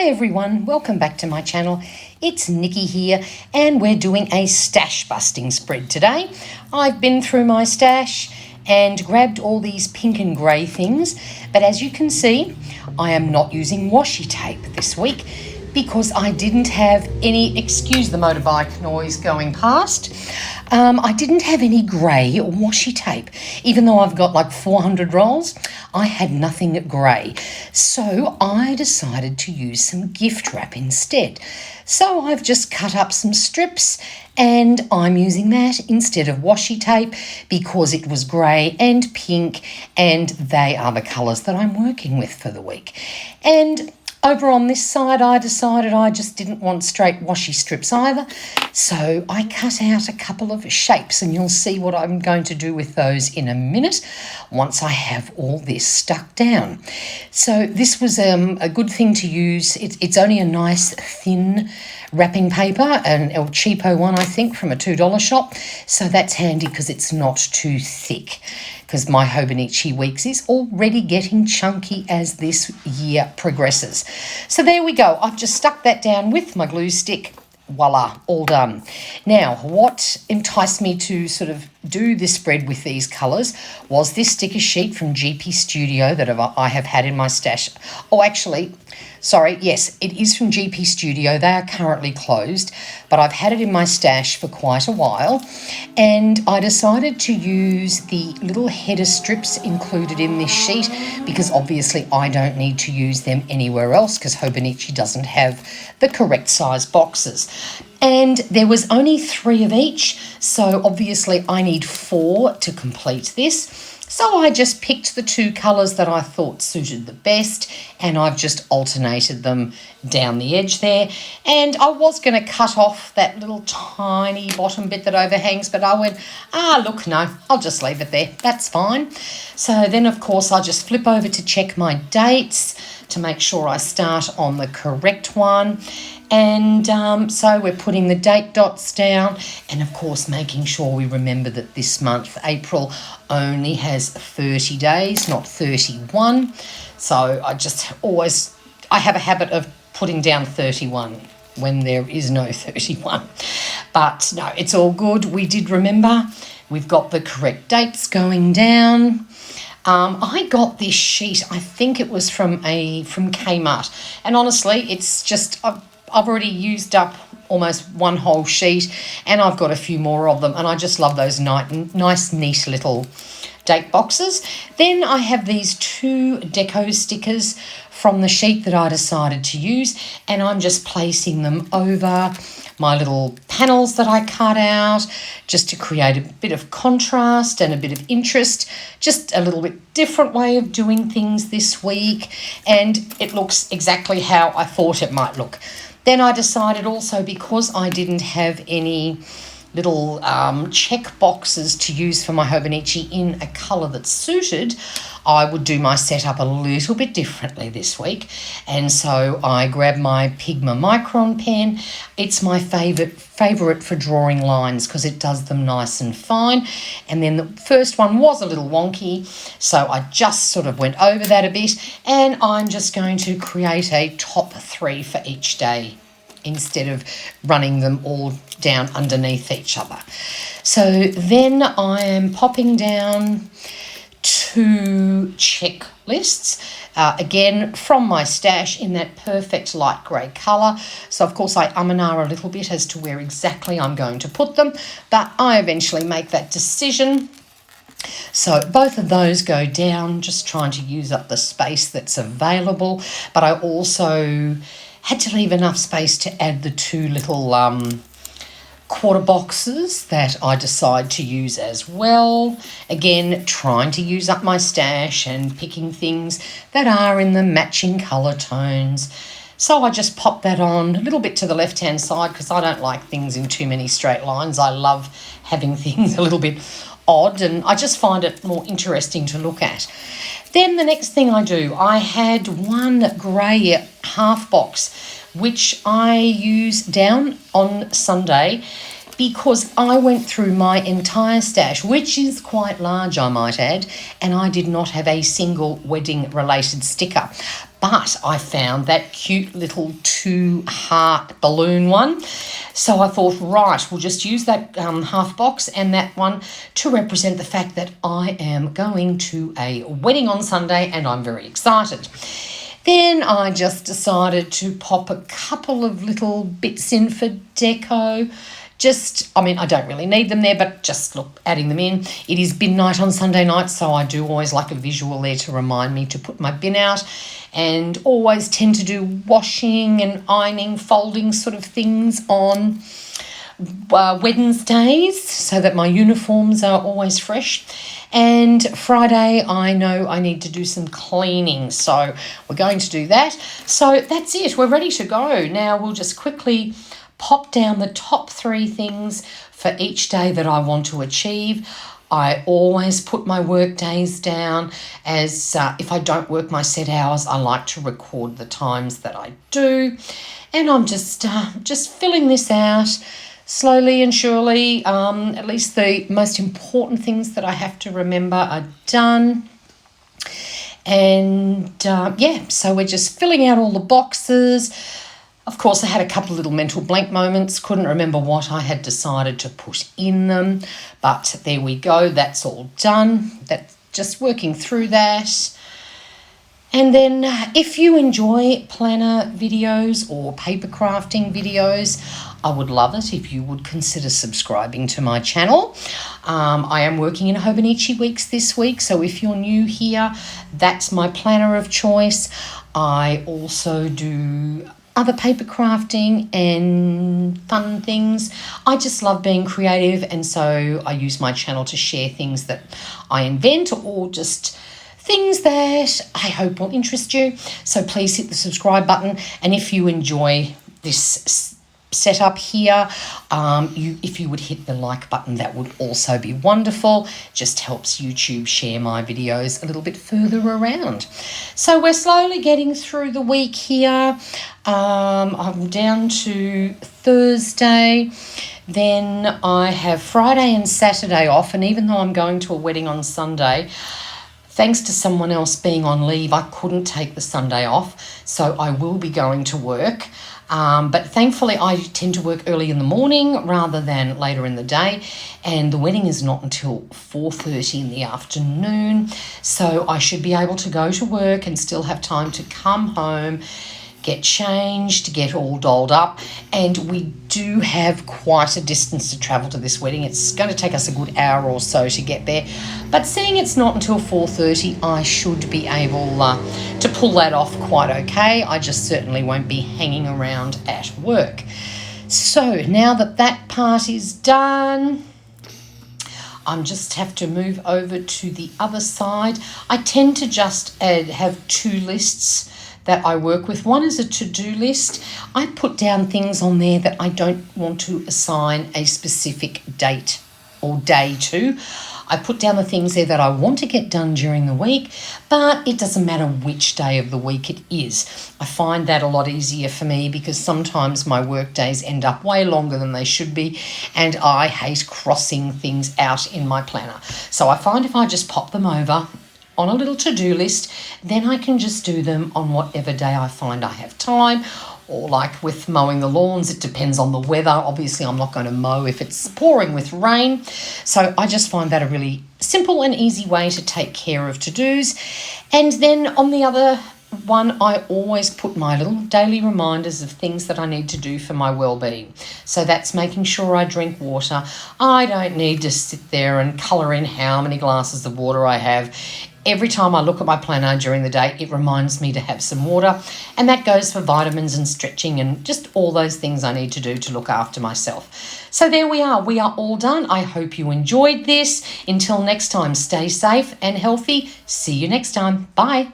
Hi everyone, welcome back to my channel. It's Nikki here and we're doing a stash busting spread today. I've been through my stash and grabbed all these pink and grey things, but as you can see, I am not using washi tape this week because I didn't have any, excuse the motorbike noise going past, I didn't have any grey washi tape. Even though I've got like 400 rolls, I had nothing grey. So I decided to use some gift wrap instead. So I've just cut up some strips and I'm using that instead of washi tape because it was grey and pink and they are the colours that I'm working with for the week. And over on this side, I decided I just didn't want straight washi strips either. So I cut out a couple of shapes and you'll see what I'm going to do with those in a minute once I have all this stuck down. So this was a good thing to use. It's only a nice thin wrapping paper, an El Cheapo one, I think, from a $2 shop. So that's handy because it's not too thick, because my Hobonichi Weeks is already getting chunky as this year progresses. So there we go. I've just stuck that down with my glue stick. Voila, all done. Now, what enticed me to sort of do this spread with these colours was this sticker sheet from GP Studio that I have had in my stash. Oh, actually, sorry, yes, it is from GP Studio. They are currently closed, but I've had it in my stash for quite a while, and I decided to use the little header strips included in this sheet because obviously I don't need to use them anywhere else because Hobonichi doesn't have the correct size boxes. And there was only 3 of each, so obviously I need 4 to complete this. So I just picked the 2 colours that I thought suited the best and I've just alternated them down the edge there. And I was going to cut off that little tiny bottom bit that overhangs, but I went, look, no, I'll just leave it there. That's fine. So then, of course, I just flip over to check my dates to make sure I start on the correct one. And so we're putting the date dots down and, of course, making sure we remember that this month, April, only has 30 days, not 31. So I have a habit of putting down 31 when there is no 31. But, no, it's all good. We did remember. We've got the correct dates going down. I got this sheet, I think it was from Kmart. And honestly, it's just... I've already used up almost one whole sheet and I've got a few more of them and I just love those nice, neat little date boxes. Then I have these 2 deco stickers from the sheet that I decided to use and I'm just placing them over my little panels that I cut out just to create a bit of contrast and a bit of interest, just a little bit different way of doing things this week, and it looks exactly how I thought it might look. Then I decided also, because I didn't have any little check boxes to use for my Hobonichi in a colour that suited, I would do my setup a little bit differently this week. And so I grabbed my Pigma Micron pen. It's my favourite for drawing lines because it does them nice and fine. And then the first one was a little wonky, so I just sort of went over that a bit, and I'm just going to create a top 3 for each day instead of running them all down underneath each other. So then I am popping down 2 checklists, again from my stash in that perfect light grey colour. So of course I and ah a little bit as to where exactly I'm going to put them, but I eventually make that decision. So both of those go down, just trying to use up the space that's available, but I also had to leave enough space to add the 2 little quarter boxes that I decide to use as well. Again, trying to use up my stash and picking things that are in the matching colour tones. So I just pop that on a little bit to the left-hand side because I don't like things in too many straight lines. I love having things a little bit odd and I just find it more interesting to look at. Then the next thing I do, I had one grey half box which I used down on Sunday because I went through my entire stash, which is quite large I might add, and I did not have a single wedding related sticker. but I found that cute little 2-heart balloon one. So I thought, right, we'll just use that half box and that one to represent the fact that I am going to a wedding on Sunday and I'm very excited. Then I just decided to pop a couple of little bits in for deco. I don't really need them there, but just look, adding them in. It is bin night on Sunday night, so I do always like a visual there to remind me to put my bin out, and always tend to do washing and ironing, folding sort of things on Wednesdays so that my uniforms are always fresh. And Friday, I know I need to do some cleaning, so we're going to do that. So that's it. We're ready to go. Now we'll just quickly pop down the top 3 things for each day that I want to achieve. I always put my work days down as if I don't work my set hours, I like to record the times that I do. And I'm just filling this out slowly and surely. At least the most important things that I have to remember are done. And so we're just filling out all the boxes. Of course, I had a couple of little mental blank moments, couldn't remember what I had decided to put in them, but there we go, that's all done. That's just working through that. And then if you enjoy planner videos or paper crafting videos, I would love it if you would consider subscribing to my channel. I am working in Hobonichi Weeks this week, so if you're new here, that's my planner of choice. I also do other paper crafting and fun things. I just love being creative, and so I use my channel to share things that I invent or just things that I hope will interest you. So please hit the subscribe button, and if you enjoy this setup here, if you would hit the like button, that would also be wonderful. Just helps YouTube share my videos a little bit further around. So we're slowly getting through the week here. I'm down to Thursday. Then I have Friday and Saturday off, and even though I'm going to a wedding on Sunday, thanks to someone else being on leave, I couldn't take the Sunday off, so I will be going to work. But thankfully, I tend to work early in the morning rather than later in the day, and the wedding is not until 4:30 in the afternoon, so I should be able to go to work and still have time to come home, get changed, get all dolled up. And we do have quite a distance to travel to this wedding. It's going to take us a good hour or so to get there, but seeing it's not until 4:30, I should be able to pull that off quite okay. I just certainly won't be hanging around at work. So now that that part is done, I just have to move over to the other side. I tend to just have 2 lists that I work with. One is a to-do list. I put down things on there that I don't want to assign a specific date or day to. I put down the things there that I want to get done during the week, but it doesn't matter which day of the week it is. I find that a lot easier for me because sometimes my work days end up way longer than they should be, and I hate crossing things out in my planner. So I find if I just pop them over on a little to-do list, then I can just do them on whatever day I find I have time. Or like with mowing the lawns, it depends on the weather. Obviously, I'm not going to mow if it's pouring with rain. So I just find that a really simple and easy way to take care of to-dos. And then on the other one, I always put my little daily reminders of things that I need to do for my well-being. So that's making sure I drink water. I don't need to sit there and colour in how many glasses of water I have. Every time I look at my planner during the day, it reminds me to have some water, and that goes for vitamins and stretching and just all those things I need to do to look after myself. So there we are all done. I hope you enjoyed this. Until next time, stay safe and healthy. See you next time. Bye.